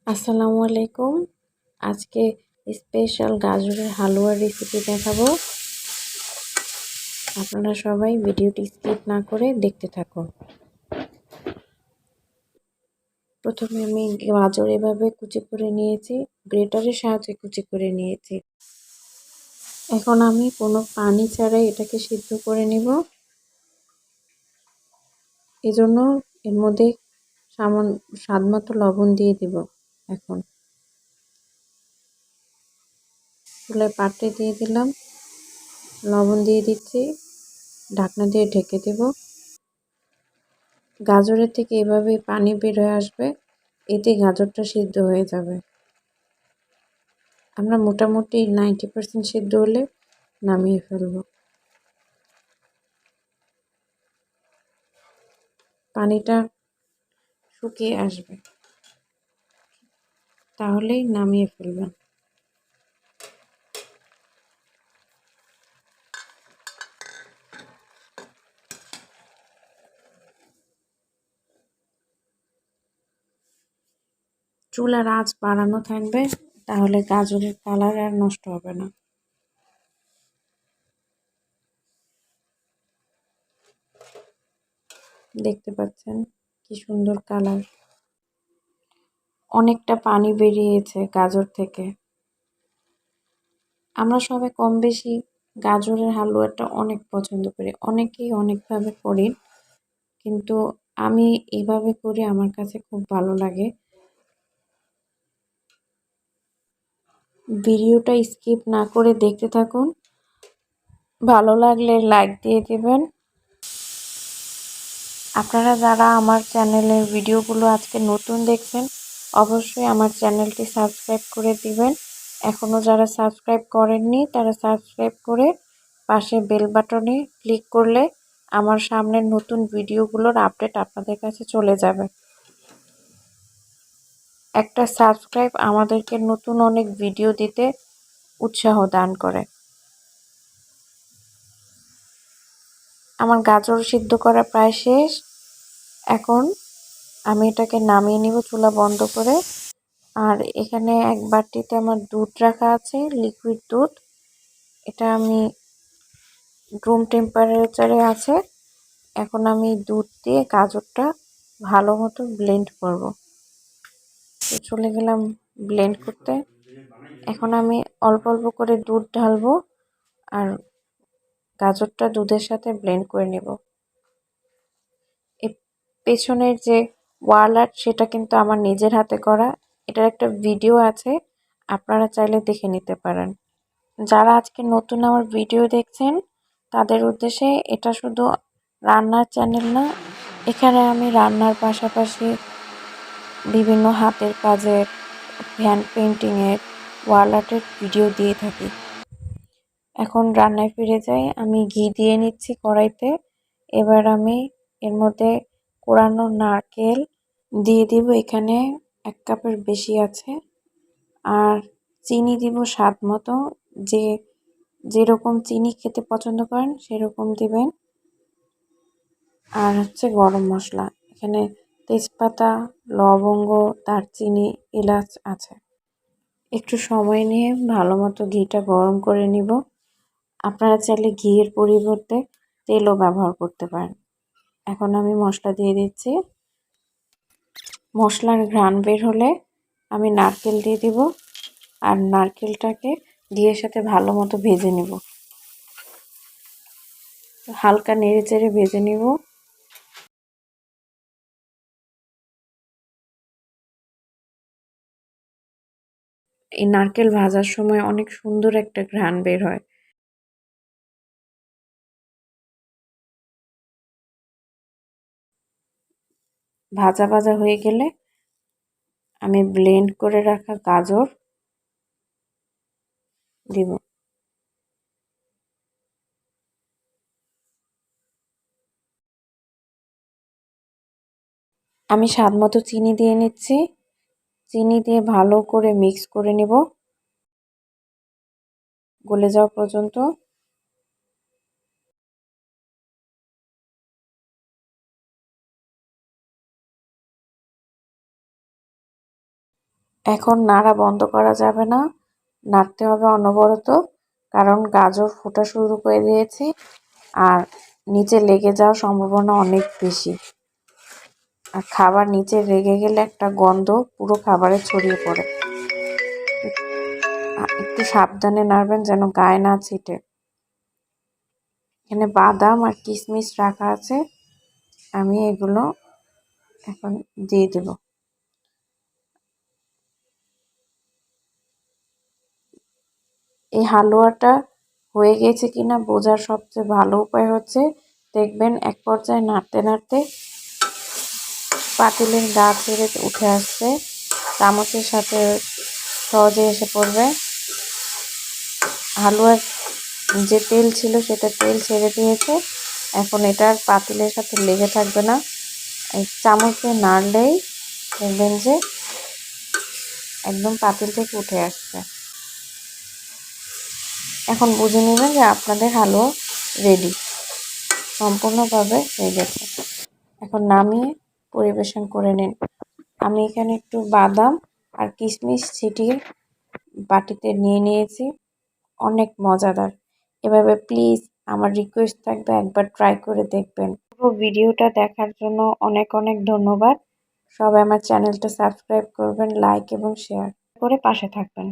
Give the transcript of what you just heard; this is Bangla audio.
আসসালামু আলাইকুম। আজকে স্পেশাল গাজরের হালুয়ার রেসিপি দেখাবো। আপনারা সবাই ভিডিওটি স্কিপ না করে দেখতে থাকুন। প্রথমে আমি গাজর এভাবে কুচি করে নিয়েছি, গ্রেটারের সাহায্যে কুচি করে নিয়েছি। এখন আমি কোনো পানি ছাড়াই এটাকে সিদ্ধ করে নিব। এজন্য এর মধ্যে স্বাদমতো লবণ দিয়ে দিব। এখন চুলায় পাটে দিয়ে দিলাম, লবণ দিয়ে দিচ্ছি, ঢাকনা দিয়ে ঢেকে দেব। গাজরের থেকে এভাবেই পানি বের হয়ে আসবে, এতে গাজরটা সিদ্ধ হয়ে যাবে। আমরা মোটামুটি 90% সিদ্ধ হলে নামিয়ে ফেলব। পানিটা শুকিয়ে আসবে, তাহলেই নামিয়ে ফেলবেন। চুলার আঁচ বাড়ানো থাকবে, তাহলে গাজরের কালার আর নষ্ট হবে না। দেখতে পাচ্ছেন কি সুন্দর কালার। অনেকটা পানি বেরিয়েছে গাজর থেকে। আমরা সবাই কম বেশি গাজরের হালুয়াটা অনেক পছন্দ করি, অনেকেই অনেকভাবে করি, কিন্তু আমি এভাবে করি, আমার কাছে খুব ভালো লাগে। ভিডিওটা স্কিপ না করে দেখতে থাকুন। ভালো লাগলে লাইক দিয়ে দিবেন। আপনারা যারা আমার চ্যানেলের ভিডিওগুলো আজকে নতুন দেখছেন, অবশ্যই আমার চ্যানেলটি সাবস্ক্রাইব করে দিবেন। এখনও যারা সাবস্ক্রাইব করেননি তারা সাবস্ক্রাইব করে পাশে বেল বাটনে ক্লিক করলে আমার সামনের নতুন ভিডিওগুলোর আপডেট আপনাদের কাছে চলে যাবে। একটা সাবস্ক্রাইব আমাদেরকে নতুন অনেক ভিডিও দিতে উৎসাহ দান করে। আমার গাজর সিদ্ধ করা প্রায় শেষ। এখন আমি এটাকে নামিয়ে নিব চুলা বন্ধ করে। আর এখানে এক বাটিতে আমার দুধ রাখা আছে, লিকুইড দুধ। এটা আমি রুম টেম্পারেচারে আছে। এখন আমি দুধ দিয়ে গাজরটা ভালো মতো ব্লেন্ড করব। তো চলে গেলাম ব্লেন্ড করতে। এখন আমি অল্প অল্প করে দুধ ঢালবো আর গাজরটা দুধের সাথে ব্লেন্ড করে নেব। পেছনের যে ওয়াল আর্ট সেটা কিন্তু আমার নিজের হাতে করা। এটার একটা ভিডিও আছে, আপনারা চাইলে দেখে নিতে পারেন। যারা আজকে নতুন আমার ভিডিও দেখছেন তাদের উদ্দেশ্যে, এটা শুধু রান্নার চ্যানেল না, এখানে আমি রান্নার পাশাপাশি বিভিন্ন হাতের কাজের, হ্যান্ড পেইন্টিংয়ের, ওয়াল আর্টের ভিডিও দিয়ে থাকি। এখন রান্নায় ফিরে যাই। আমি ঘি দিয়ে নিচ্ছি কড়াইতে। এবার আমি এর মধ্যে কোরানো নারকেল দিয়ে দিব, এখানে 1 কাপের বেশি আছে। আর চিনি দিব স্বাদ মতো, যেরকম চিনি খেতে পছন্দ করেন সেরকম দিবেন। আর হচ্ছে গরম মশলা, এখানে তেজপাতা, লবঙ্গ, দারচিনি, এলাচ আছে। একটু সময় নিয়ে ভালো মতো ঘিটা গরম করে নিব। আপনারা চাইলে ঘিয়ের পরিবর্তে তেলও ব্যবহার করতে পারেন। এখন আমি মশলা দিয়ে দিচ্ছি। মশলার ঘ্রাণ বের হলে আমি নারকেল দিয়ে দিব, আর নারকেলটাকে ঘিয়ের সাথে ভালো মতো ভেজে নিব। হালকা নেড়ে চেড়ে ভেজে নিব। এই নারকেল ভাজার সময় অনেক সুন্দর একটা ঘ্রাণ বের হয়। ভাজা ভাজা হয়ে গেলে আমি ব্লেন্ড করে রাখা গাজর দিব। আমি স্বাদ মতো চিনি দিয়ে নিচ্ছি। চিনি দিয়ে ভালো করে মিক্স করে নেব গলে যাওয়া পর্যন্ত। এখন নাড়া বন্ধ করা যাবে না, নাড়তে হবে অনবরত, কারণ গাজর ফোটা শুরু করে দিয়েছে আর নিচে লেগে যাওয়ার সম্ভাবনা অনেক বেশি। আর খাবার নিচে লেগে গেলে একটা গন্ধ পুরো খাবারে ছড়িয়ে পড়ে। একটু সাবধানে নাড়বেন যেন গায়ে না ছিটে। এখানে বাদাম আর কিশমিশ রাখা আছে, আমি এগুলো এখন দিয়ে দেব। এই হালুয়াটা হয়ে গেছে কিনা বোঝার সবচেয়ে ভালো উপায় হচ্ছে, দেখবেন এক পর্যায়ে নাড়তে নাড়তে পাতিলের গা ছেড়ে উঠে আসছে, চামচের সাথে সহজে এসে পড়বে। হালুয়ার যে তেল ছিল সেটা তেল ছেড়ে দিয়েছে, এখন এটা পাতিলের সাথে লেগে থাকবে না। এই চামচ দিয়ে নাড়লেই দেখবেন যে একদম পাতিল থেকে উঠে আসছে। এখন বুঝে নেবেন যে আপনাদের হালুয়া রেডি, সম্পূর্ণভাবে হয়ে গেছে। এখন নামিয়ে পরিবেশন করে নিন। আমি এখানে একটু বাদাম আর কিশমিশ ছিটিয়ে বাটিতে নিয়ে নিয়েছি, অনেক মজাদার। এভাবে প্লিজ আমার রিকোয়েস্ট থাকবে একবার ট্রাই করে দেখবেন। পুরো ভিডিওটা দেখার জন্য অনেক অনেক ধন্যবাদ। সবাই আমার চ্যানেলটা সাবস্ক্রাইব করবেন, লাইক এবং শেয়ার করে পাশে থাকবেন।